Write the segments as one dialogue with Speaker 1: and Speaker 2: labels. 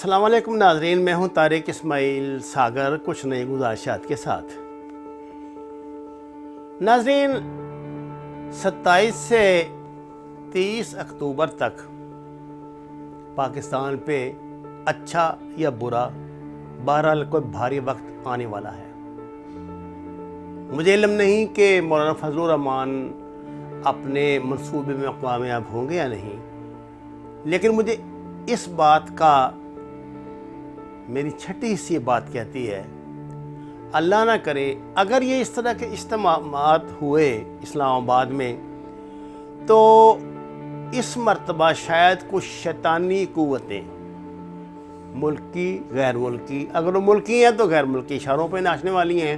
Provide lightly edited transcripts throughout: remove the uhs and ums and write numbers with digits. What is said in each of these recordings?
Speaker 1: السلام علیکم ناظرین، میں ہوں طارق اسماعیل ساگر کچھ نئی گزارشات کے ساتھ۔ ناظرین، 27 سے 30 اکتوبر تک پاکستان پہ اچھا یا برا بہرحال کوئی بھاری وقت آنے والا ہے۔ مجھے علم نہیں کہ مولانا فضل الرحمان اپنے منصوبے میں کامیاب ہوں گے یا نہیں، لیکن مجھے اس بات کا میری چھٹی سی بات کہتی ہے، اللہ نہ کرے اگر یہ اس طرح کے اجتماعات ہوئے اسلام آباد میں تو اس مرتبہ شاید کچھ شیطانی قوتیں، ملکی غیر ملکی، اگر وہ ملکی ہیں تو غیر ملکی اشاروں پہ ناچنے والی ہیں،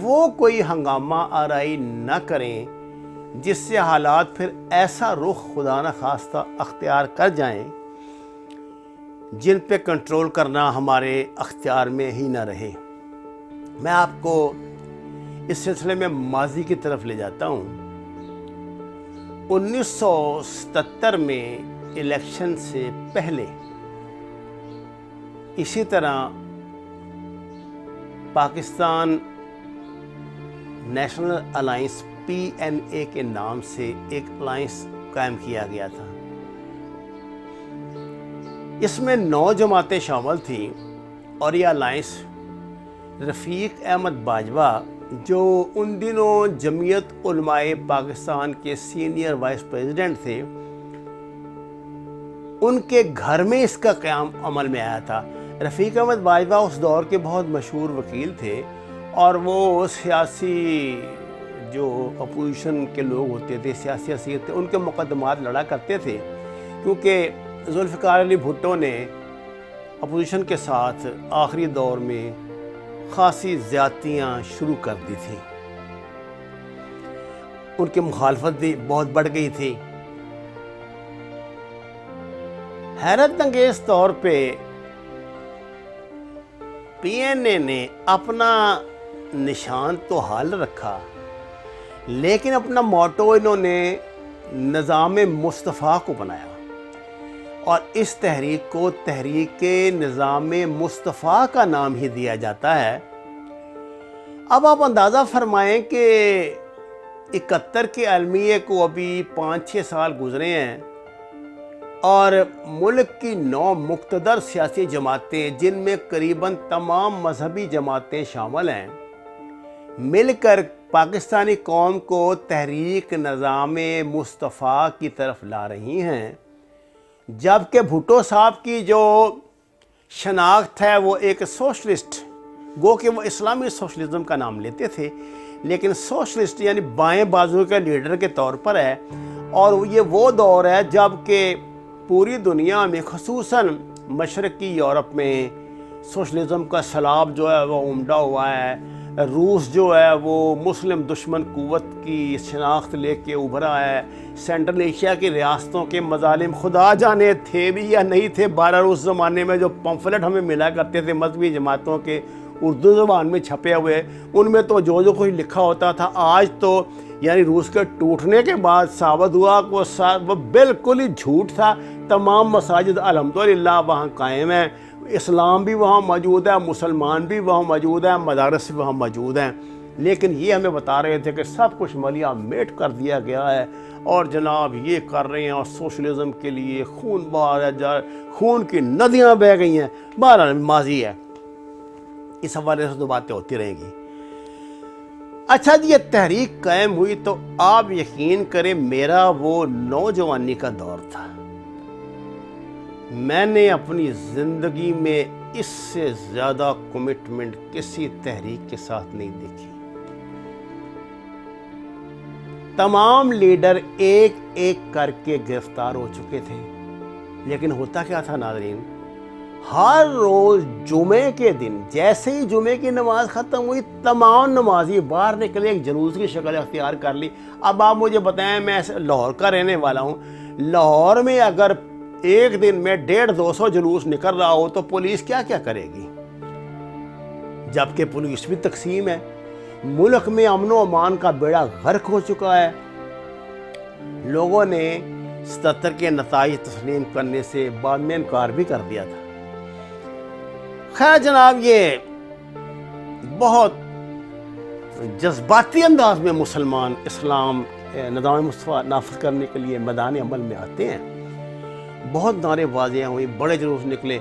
Speaker 1: وہ کوئی ہنگامہ آرائی نہ کریں جس سے حالات پھر ایسا رخ خدا نہ خواستہ اختیار کر جائیں جن پہ کنٹرول کرنا ہمارے اختیار میں ہی نہ رہے۔ میں آپ کو اس سلسلے میں ماضی کی طرف لے جاتا ہوں۔ 1977 میں الیکشن سے پہلے اسی طرح پاکستان نیشنل الائنس PNA کے نام سے ایک الائنس قائم کیا گیا تھا۔ اس میں 9 جماعتیں شامل تھیں اور یہ الائنس رفیق احمد باجوہ جو ان دنوں جمعیت علماء پاکستان کے سینئر وائس پریزیڈنٹ تھے، ان کے گھر میں اس کا قیام عمل میں آیا تھا۔ رفیق احمد باجوہ اس دور کے بہت مشہور وکیل تھے اور وہ سیاسی جو اپوزیشن کے لوگ ہوتے تھے، سیاسی حیثیت تھے، ان کے مقدمات لڑا کرتے تھے، کیونکہ ذوالفقار علی بھٹو نے اپوزیشن کے ساتھ آخری دور میں خاصی زیادتیاں شروع کر دی تھیں، ان کی مخالفت بھی بہت بڑھ گئی تھی۔ حیرت انگیز طور پہ PNA نے اپنا نشان تو حال رکھا، لیکن اپنا موٹو انہوں نے نظام مصطفیٰ کو بنایا اور اس تحریک کو تحریک نظام مصطفیٰ کا نام ہی دیا جاتا ہے۔ اب آپ اندازہ فرمائیں کہ 71 کے المیے کو ابھی 5-6 سال گزرے ہیں اور ملک کی 9 مقتدر سیاسی جماعتیں جن میں قریباً تمام مذہبی جماعتیں شامل ہیں مل کر پاکستانی قوم کو تحریک نظام مصطفیٰ کی طرف لا رہی ہیں، جبکہ بھٹو صاحب کی جو شناخت ہے وہ ایک سوشلسٹ، گو کہ وہ اسلامی سوشلزم کا نام لیتے تھے، لیکن سوشلسٹ یعنی بائیں بازو کے لیڈر کے طور پر ہے، اور یہ وہ دور ہے جب کہ پوری دنیا میں خصوصاً مشرقی یورپ میں سوشلزم کا سیلاب جو ہے وہ امڈا ہوا ہے۔ روس جو ہے وہ مسلم دشمن قوت کی شناخت لے کے ابھرا ہے۔ سینٹرل ایشیا کی ریاستوں کے مظالم خدا جانے تھے بھی یا نہیں تھے، بہرحال اس زمانے میں جو پمفلٹ ہمیں ملا کرتے تھے مذہبی جماعتوں کے اردو زبان میں چھپے ہوئے، ان میں تو جو کچھ لکھا ہوتا تھا، آج تو یعنی روس کے ٹوٹنے کے بعد ثابت ہوا کہ وہ بالکل ہی جھوٹ تھا۔ تمام مساجد الحمدللہ وہاں قائم ہیں، اسلام بھی وہاں موجود ہے، مسلمان بھی وہاں موجود ہیں، مدارس بھی وہاں موجود ہیں، لیکن یہ ہمیں بتا رہے تھے کہ سب کچھ ملیا میٹ کر دیا گیا ہے اور جناب یہ کر رہے ہیں اور سوشلزم کے لیے خون بہایا جا، خون کی ندیاں بہہ گئی ہیں۔ بہرحال ماضی ہے، اس حوالے سے تو باتیں ہوتی رہیں گی۔ اچھا جی، یہ تحریک قائم ہوئی تو آپ یقین کریں میرا وہ نوجوانی کا دور تھا۔ میں نے اپنی زندگی میں اس سے زیادہ کمٹمنٹ کسی تحریک کے ساتھ نہیں دیکھی۔ تمام لیڈر ایک ایک کر کے گرفتار ہو چکے تھے، لیکن ہوتا کیا تھا ناظرین، ہر روز جمعے کے دن جیسے ہی جمعے کی نماز ختم ہوئی تمام نمازی باہر نکلے، ایک جلوس کی شکل اختیار کر لی۔ اب آپ مجھے بتائیں، میں لاہور کا رہنے والا ہوں، لاہور میں اگر ایک دن میں 150-200 جلوس نکل رہا ہو تو پولیس کیا کیا کرے گی؟ جبکہ پولیس بھی تقسیم ہے۔ ملک میں امن و امان کا بیڑا غرق ہو چکا ہے۔ لوگوں نے 77 کے نتائج تسلیم کرنے سے بعد میں انکار بھی کر دیا تھا، خیر جناب، یہ بہت جذباتی انداز میں مسلمان اسلام نظام مصطفیٰ نافذ کرنے کے لیے میدان عمل میں آتے ہیں. بہت نعرے بازیاں ہوئی، بڑے جلوس نکلے.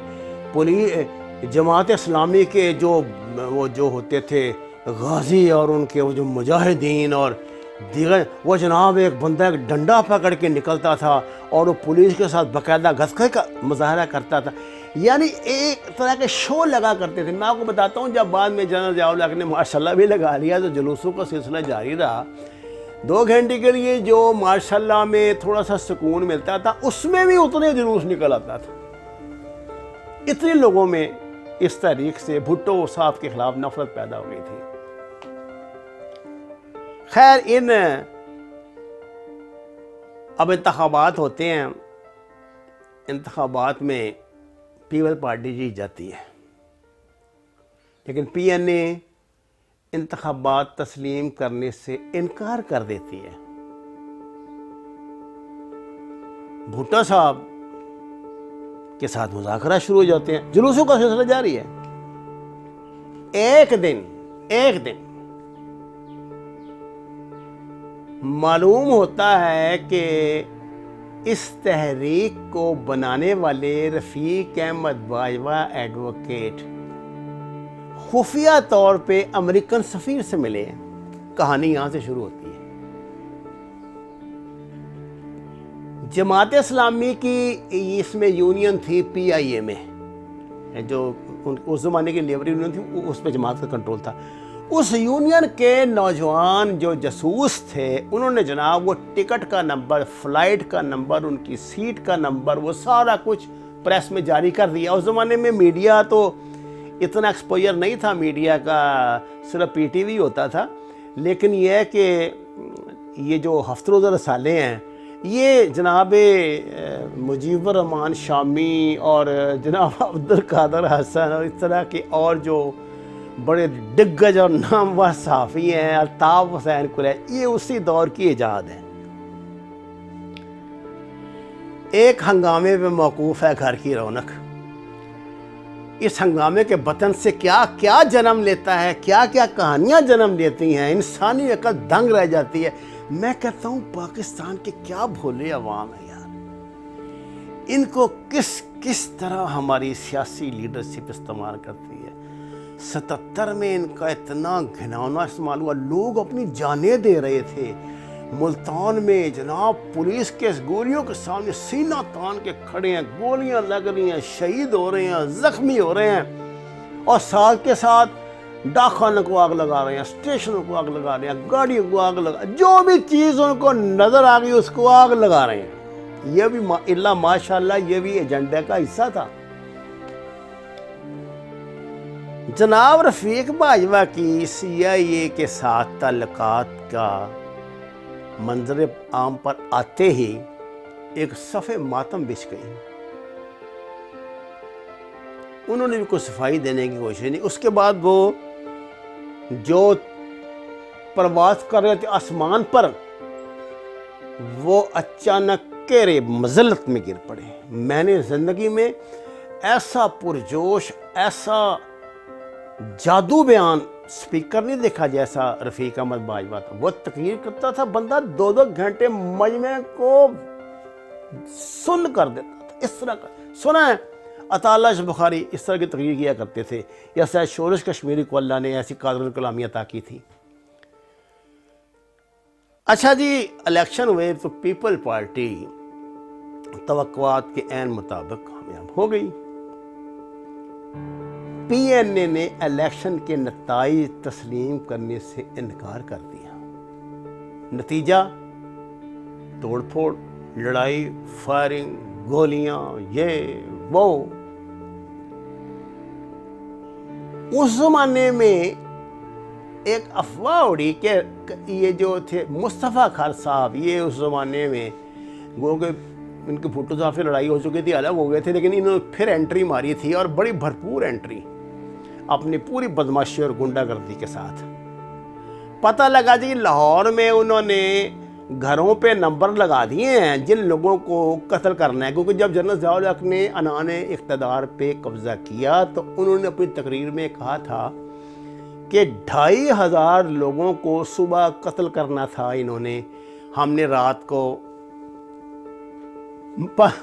Speaker 1: جماعت اسلامی کے وہ جو ہوتے تھے غازی اور ان کے وہ جو مجاہدین اور دیگر، وہ جناب ایک بندہ ایک ڈنڈا پکڑ کے نکلتا تھا اور وہ پولیس کے ساتھ باقاعدہ گھسکے کا مظاہرہ کرتا تھا. یعنی ایک طرح کے شو لگا کرتے تھے. میں آپ کو بتاتا ہوں، جب بعد میں جنرل ضیاء الحق نے ماشاء اللہ بھی لگا لیا تو جلوسوں کا سلسلہ جاری رہا. 2 گھنٹے کے لیے جو ماشاء اللہ میں تھوڑا سا سکون ملتا تھا، اس میں بھی اتنے جلوس نکل آتا تھا. اتنے لوگوں میں اس تحریک سے بھٹو صاحب کے خلاف نفرت پیدا ہو گئی تھی. خیر، اب انتخابات ہوتے ہیں. انتخابات میں پیپل پارٹی جیت جاتی ہے، لیکن پی این اے انتخابات تسلیم کرنے سے انکار کر دیتی ہے. بھٹو صاحب کے ساتھ مذاکرہ شروع ہو جاتے ہیں. جلوسوں کا سلسلہ جاری ہے. ایک دن معلوم ہوتا ہے کہ اس تحریک کو بنانے والے رفیق احمد باجوہ ایڈوکیٹ خفیہ طور پہ امریکن سفیر سے ملے ہیں. کہانی یہاں سے شروع ہوتی ہے. جماعت اسلامی کی اس میں یونین تھی پی آئی اے میں، جو اس زمانے کی لیبر یونین تھی، اس پہ جماعت کا کنٹرول تھا. اس یونین کے نوجوان جو جاسوس تھے، انہوں نے جناب وہ ٹکٹ کا نمبر، فلائٹ کا نمبر، ان کی سیٹ کا نمبر، وہ سارا کچھ پریس میں جاری کر دیا. اس زمانے میں میڈیا تو اتنا ایکسپوجر نہیں تھا، میڈیا کا صرف پی ٹی وی ہوتا تھا. لیکن یہ ہے کہ یہ جو ہفت روزہ رسالے ہیں، یہ جناب مجیب الرحمان شامی اور جناب عبدالقادر حسن اور اس طرح کے اور جو بڑے دگج اور نامور صحافی ہیں، الطاف حسین قریشی، یہ اسی دور کی ایجاد ہے. ایک ہنگامے پہ موقوف ہے گھر کی رونق. اس ہنگامے کے بطن سے کیا کیا جنم لیتا ہے، کیا کیا کہانیاں جنم لیتی ہیں، انسانی عقل دنگ رہ جاتی ہے. میں کہتا ہوں پاکستان کے کیا بھولے عوام ہیں یار. ان کو کس طرح ہماری سیاسی لیڈرشپ استعمال کرتی ہے. 77 میں ان کا اتنا گھناؤنا استعمال ہوا، لوگ اپنی جانیں دے رہے تھے. ملتان میں جناب پولیس کے گولیوں کے سامنے سینہ تان کے کھڑے ہیں، گولیاں لگ رہی ہیں، شہید ہو رہے ہیں، زخمی ہو رہے ہیں، اور ساتھ کے ساتھ ڈاک خانوں کو آگ لگا رہے ہیں، اسٹیشنوں کو آگ لگا رہے ہیں، گاڑیوں کو آگ لگا، جو بھی چیز ان کو نظر آ گئی اس کو آگ لگا رہے ہیں. یہ بھی اللہ ماشاءاللہ یہ بھی ایجنڈے کا حصہ تھا. جناب رفیق باجوہ کی سی آئی اے کے ساتھ تعلقات کا منظر عام پر آتے ہی ایک صف ماتم بچھ گئی. انہوں نے بھی کوئی صفائی دینے کی کوشش نہیں. اس کے بعد وہ جو پرواز کر رہے تھے آسمان پر، وہ اچانک کیرے مذلت میں گر پڑے. میں نے زندگی میں ایسا پرجوش، ایسا جادو بیان سپیکر نہیں دیکھا جیسا رفیق احمد باجوہ تھا. وہ تقریر کرتا تھا، بندہ 2 گھنٹے مجمع کو سن کر دیتا تھا. اس طرح کا سنا ہے عطا اللہ شاہ بخاری اس طرح کی تقریر کیا کرتے تھے، یا سید شورش کشمیری کو اللہ نے ایسی قادر الکلامی عطا کی تھی. اچھا جی، الیکشن ہوئے تو پیپل پارٹی توقعات کے عین مطابق کامیاب ہو گئی. پی این اے نے الیکشن کے نتائج تسلیم کرنے سے انکار کر دیا. نتیجہ توڑ پھوڑ، لڑائی، فائرنگ، گولیاں، یہ وہ. اس زمانے میں ایک افواہ اڑی کہ یہ جو تھے مصطفیٰ کھر صاحب، یہ اس زمانے میں وہ کہ ان کے بھٹو صاحب سے لڑائی ہو چکی تھی، الگ ہو گئے تھے، لیکن انہوں نے پھر انٹری ماری تھی، اور بڑی بھرپور انٹری اپنی پوری بدماشی اور گنڈا گردی کے ساتھ. پتہ لگا جی لاہور میں انہوں نے گھروں پہ نمبر لگا دیے ہیں جن لوگوں کو قتل کرنا ہے، کیونکہ جب جنرل ضیاء الحق نے عنان اقتدار پہ قبضہ کیا تو انہوں نے اپنی تقریر میں کہا تھا کہ 2500 لوگوں کو صبح قتل کرنا تھا انہوں نے، ہم نے رات کو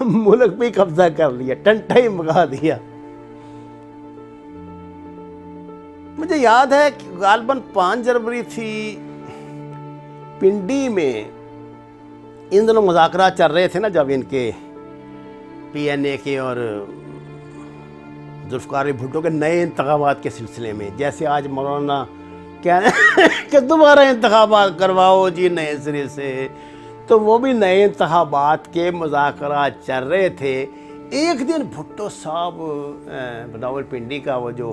Speaker 1: ملک پہ قبضہ کر لیا، ٹنٹا ہی مگا دیا۔ مجھے یاد ہے کہ غالباً 5 جنوری تھی، پنڈی میں ان دنوں مذاکرات چل رہے تھے نا، جب ان کے پی این اے کے اور ذوالفقار علی بھٹو کے نئے انتخابات کے سلسلے میں، جیسے آج مولانا کہہ رہے ہیں کہ دوبارہ انتخابات کرواؤ جی نئے سرے سے، تو وہ بھی نئے انتخابات کے مذاکرات چل رہے تھے۔ ایک دن بھٹو صاحب راول پنڈی کا وہ جو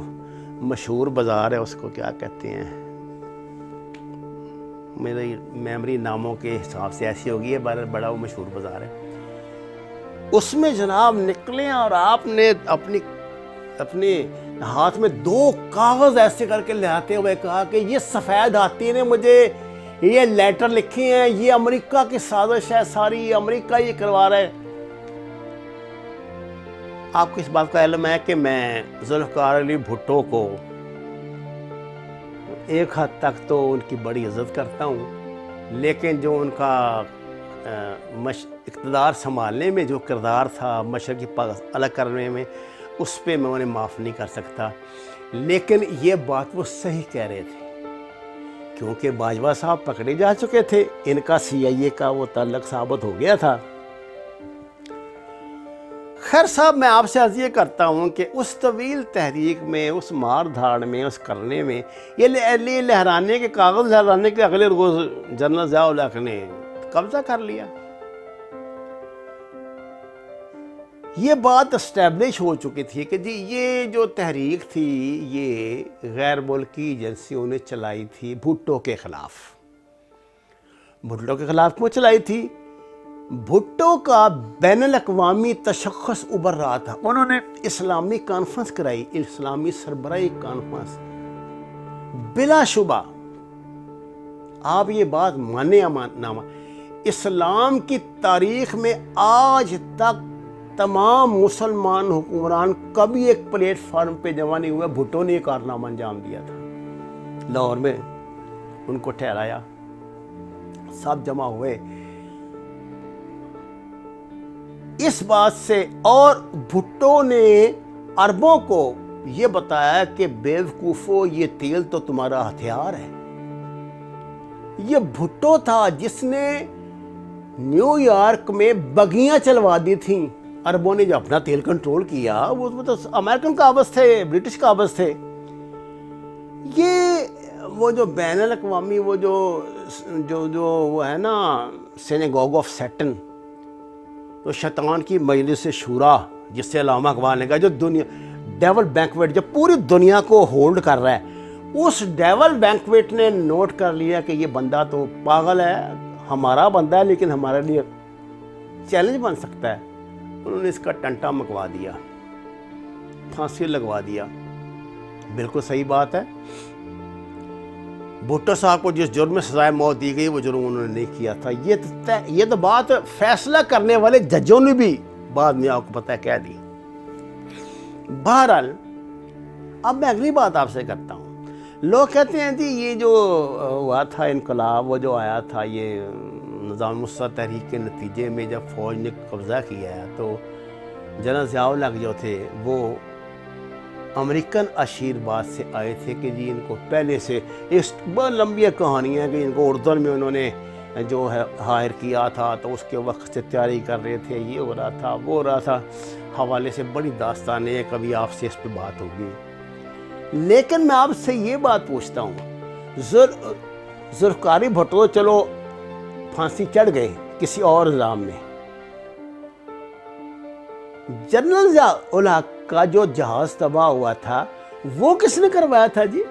Speaker 1: مشہور بازار ہے، اس کو کیا کہتے ہیں، میری میموری ناموں کے حساب سے ایسی ہوگی ہے، بڑا وہ مشہور بازار ہے، اس میں جناب نکلے اور آپ نے اپنے ہاتھ میں 2 کاغذ ایسے کر کے لے آتے ہوئے کہا کہ یہ سفید ہاتھی نے مجھے یہ لیٹر لکھے ہیں، یہ امریکہ کی سازش ہے ساری، امریکہ یہ کروا رہا ہے۔ آپ کو اس بات کا علم ہے کہ میں ذوالفقار علی بھٹو کو ایک حد تک تو ان کی بڑی عزت کرتا ہوں، لیکن جو ان کا اقتدار سنبھالنے میں جو کردار تھا، مشرقی پاکستان الگ کرنے میں، اس پہ میں انہیں معاف نہیں کر سکتا۔ لیکن یہ بات وہ صحیح کہہ رہے تھے، کیونکہ باجوہ صاحب پکڑے جا چکے تھے، ان کا سی آئی اے کا وہ تعلق ثابت ہو گیا تھا۔ خیر صاحب، میں آپ سے عرض یہ کرتا ہوں کہ اس طویل تحریک میں، اس مار دھاڑ میں، اس کرنے میں، یہ لہرانے کے کاغذ لہرانے کے اگلے روز جنرل ضیاء الحق نے قبضہ کر لیا۔ یہ بات اسٹیبلش ہو چکی تھی کہ جی یہ جو تحریک تھی یہ غیر ملکی ایجنسیوں نے چلائی تھی بھٹو کے خلاف۔ بھٹو کے خلاف کیوں چلائی تھی؟ بھٹو کا بین الاقوامی تشخص ابھر رہا تھا، انہوں نے اسلامی کانفرنس کرائی، اسلامی سربراہی کانفرنس، بلا شبہ آپ یہ بات مانے یا نہ مانے، اسلام کی تاریخ میں آج تک تمام مسلمان حکمران کبھی ایک پلیٹ فارم پہ جمع نہیں ہوئے، بھٹو نے یہ کارنامہ انجام دیا تھا، لاہور میں ان کو ٹھہرایا، سب جمع ہوئے اس بات سے، اور بھٹو نے عربوں کو یہ بتایا کہ بیوقوفو یہ تیل تو تمہارا ہتھیار ہے۔ یہ بھٹو تھا جس نے نیو یارک میں بگیاں چلوا دی تھیں، عربوں نے جو اپنا تیل کنٹرول کیا، وہ تو امریکن قابض تھے، برٹش قابض تھے۔ یہ وہ جو بین الاقوامی وہ جو وہ ہے نا سینیگوگ آف سیٹن، تو شیطان کی مجلس شورا جس سے علامہ اقبال نے کہا، جو دنیا ڈیول بینکویٹ جو پوری دنیا کو ہولڈ کر رہا ہے، اس ڈیول بینکویٹ نے نوٹ کر لیا کہ یہ بندہ تو پاگل ہے، ہمارا بندہ ہے لیکن ہمارے لیے چیلنج بن سکتا ہے۔ انہوں نے اس کا ٹنٹا مکوا دیا، پھانسی لگوا دیا۔ بالکل صحیح بات ہے، بھٹو صاحب کو جس جرم میں سزائے موت دی گئی وہ جرم انہوں نے نہیں کیا تھا۔ یہ تو بات فیصلہ کرنے والے ججوں نے بھی بعد میں آپ کو پتہ ہے کہہ دی۔ بہرحال اب میں اگلی بات آپ سے کرتا ہوں۔ لوگ کہتے ہیں جی یہ جو ہوا تھا انقلاب، وہ جو آیا تھا یہ نظام مصر تحریک کے نتیجے میں، جب فوج نے قبضہ کیا ہے تو جنرل ضیاء الحق جو تھے وہ امریکن آشیرواد سے آئے تھے کہ جی ان کو پہلے سے اس بہت لمبی کہانی ہے کہ ان کو اردن میں انہوں نے جو ہے ہائر کیا تھا، تو اس کے وقت سے تیاری کر رہے تھے، یہ ہو رہا تھا وہ ہو رہا تھا، حوالے سے بڑی داستانیں ہیں، کبھی آپ سے اس پہ بات ہوگی۔ لیکن میں آپ سے یہ بات پوچھتا ہوں، ذوالفقار بھٹو چلو پھانسی چڑھ گئے کسی اور الزام میں، جنرل ضیاء الحق کا جو جہاز تباہ ہوا تھا وہ کس نے کروایا تھا جی؟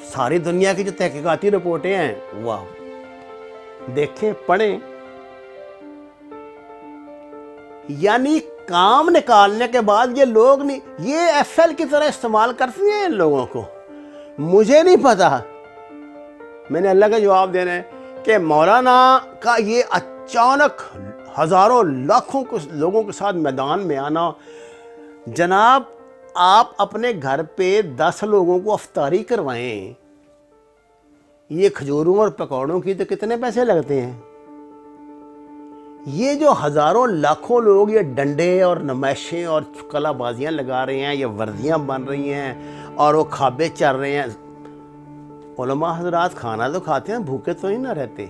Speaker 1: ساری دنیا کی جو تحقیقاتی رپورٹیں ہیں واہ دیکھیں پڑھیں، یعنی کام نکالنے کے بعد یہ لوگ نہیں، یہ ایف ایل کی طرح استعمال کرتے ہیں ان لوگوں کو، مجھے نہیں پتا میں نے اللہ کا جواب دینا ہے کہ مولانا کا یہ اچانک ہزاروں لاکھوں لوگوں کے ساتھ میدان میں آنا، جناب آپ اپنے گھر پہ 10 لوگوں کو افطاری کروائیں، یہ کھجوروں اور پکوڑوں کی تو کتنے پیسے لگتے ہیں؟ یہ جو ہزاروں لاکھوں لوگ یہ ڈنڈے اور نمائشیں اور کلا بازیاں لگا رہے ہیں، یہ وردیاں بن رہی ہیں اور وہ کھابے چل رہے ہیں، علماء حضرات کھانا تو کھاتے ہیں، بھوکے تو ہی نہ رہتے۔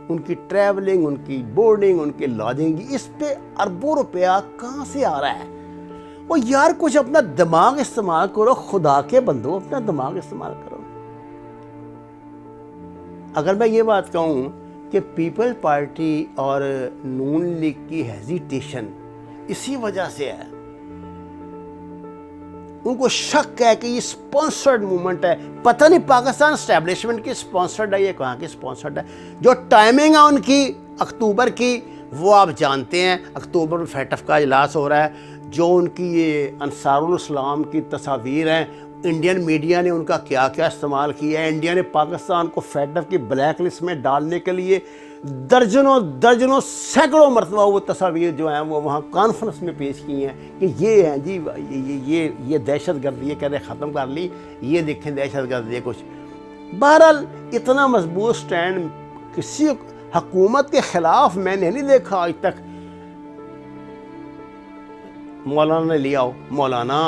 Speaker 1: ان کی ٹریولنگ، ان کی بورڈنگ، ان کی لاڈجنگ، اس پہ اربوں روپیہ کہاں سے آ رہا ہے؟ وہ یار کچھ اپنا دماغ استعمال کرو، خدا کے بندو اپنا دماغ استعمال کرو۔ اگر میں یہ بات کہوں کہ پیپل پارٹی اور نون لیگ کی ہیزیٹیشن اسی وجہ سے ہے، ان کو شک ہے کہ یہ سپانسرڈ موومنٹ ہے، پتہ نہیں پاکستان اسٹیبلشمنٹ کی سپانسرڈ ہے یا کہاں کی سپانسرڈ ہے۔ جو ٹائمنگ ہے ان کی اکتوبر کی وہ آپ جانتے ہیں، اکتوبر میں فیٹف کا اجلاس ہو رہا ہے۔ جو ان کی یہ انصار الاسلام کی تصاویر ہیں، انڈین میڈیا نے ان کا کیا کیا استعمال کیا ہے۔ انڈیا نے پاکستان کو فیٹف کی بلیک لسٹ میں ڈالنے کے لیے درجنوں سینکڑوں مرتبہ وہ تصاویر جو ہیں وہ وہاں کانفرنس میں پیش کی ہیں کہ یہ ہیں جی، یہ دہشت گردی کہتے ختم کر لی، یہ دیکھیں دہشت گردی کچھ۔ بہرحال اتنا مضبوط سٹینڈ کسی حکومت کے خلاف میں نے نہیں دیکھا آج تک۔ مولانا نے لیا ہو، مولانا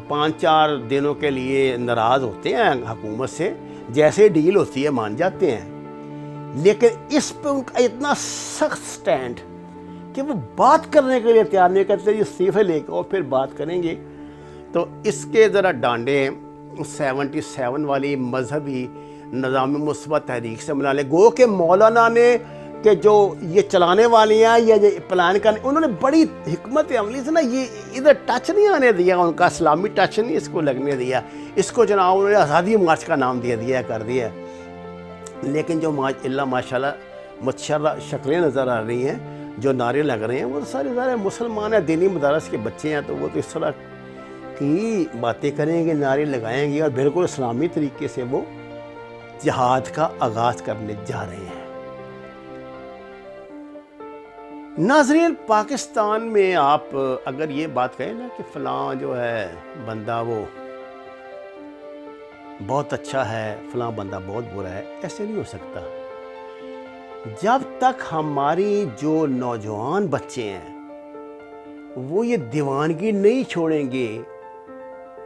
Speaker 1: 5-4 دنوں کے لیے ناراض ہوتے ہیں حکومت سے، جیسے ڈیل ہوتی ہے مان جاتے ہیں، لیکن اس پہ ان کا اتنا سخت سٹینڈ کہ وہ بات کرنے کے لیے تیار نہیں کرتے، یہ استعفے لے کے اور پھر بات کریں گے۔ تو اس کے ذرا ڈانڈے 77 والی مذہبی نظام مثبت تحریک سے ملا لے۔ گو کہ مولانا نے کہ جو یہ چلانے والی ہیں یا یہ پلان کرنے، انہوں نے بڑی حکمت عملی سے نا یہ ادھر ٹچ نہیں آنے دیا، ان کا اسلامی ٹچ نہیں اس کو لگنے دیا، اس کو جناب انہوں نے آزادی مارچ کا نام کر دیا۔ لیکن جو ماشاءاللہ متشرہ شکلیں نظر آ رہی ہیں، جو نعرے لگ رہے ہیں، وہ سارے مسلمان ہیں، دینی مدارس کے بچے ہیں، تو وہ تو اس طرح کی باتیں کریں گے، نعرے لگائیں گے اور بالکل اسلامی طریقے سے وہ جہاد کا آغاز کرنے جا رہے ہیں۔ ناظرین، پاکستان میں آپ اگر یہ بات کہیں نا کہ فلاں جو ہے بندہ وہ بہت اچھا ہے، فلاں بندہ بہت برا ہے، ایسے نہیں ہو سکتا۔ جب تک ہماری جو نوجوان بچے ہیں وہ یہ دیوانگی نہیں چھوڑیں گے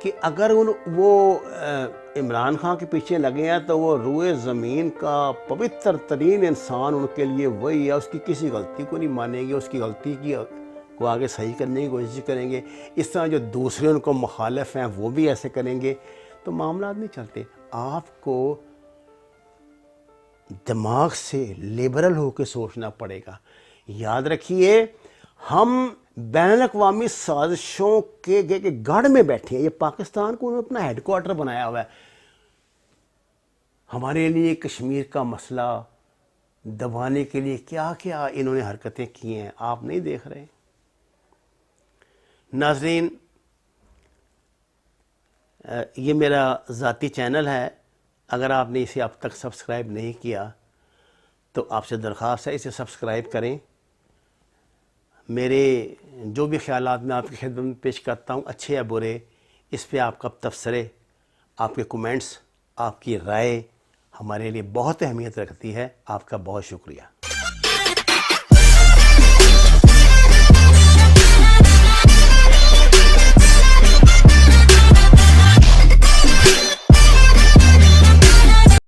Speaker 1: کہ اگر وہ عمران خان کے پیچھے لگے ہیں تو وہ روئے زمین کا پوتر ترین انسان ان کے لیے وہی ہے، اس کی کسی غلطی کو نہیں مانیں گے، اس کی غلطی کو آگے صحیح کرنے کی کوشش کریں گے۔ اس طرح جو دوسرے ان کو مخالف ہیں وہ بھی ایسے کریں گے، تو معاملات نہیں چلتے۔ آپ کو دماغ سے لیبرل ہو کے سوچنا پڑے گا۔ یاد رکھیے، ہم بین الاقوامی سازشوں کے گڑھ میں بیٹھے ہیں۔ یہ پاکستان کو انہوں نے اپنا ہیڈ کوارٹر بنایا ہوا ہے۔ ہمارے لیے کشمیر کا مسئلہ دبانے کے لیے کیا کیا انہوں نے حرکتیں کی ہیں، آپ نہیں دیکھ رہے۔ ناظرین، یہ میرا ذاتی چینل ہے، اگر آپ نے اسے اب تک سبسکرائب نہیں کیا تو آپ سے درخواست ہے اسے سبسکرائب کریں۔ میرے جو بھی خیالات میں آپ کی خدمت میں پیش کرتا ہوں، اچھے یا برے، اس پہ آپ کا تبصرے، آپ کے کومنٹس، آپ کی رائے ہمارے لیے بہت اہمیت رکھتی ہے۔ آپ کا بہت شکریہ۔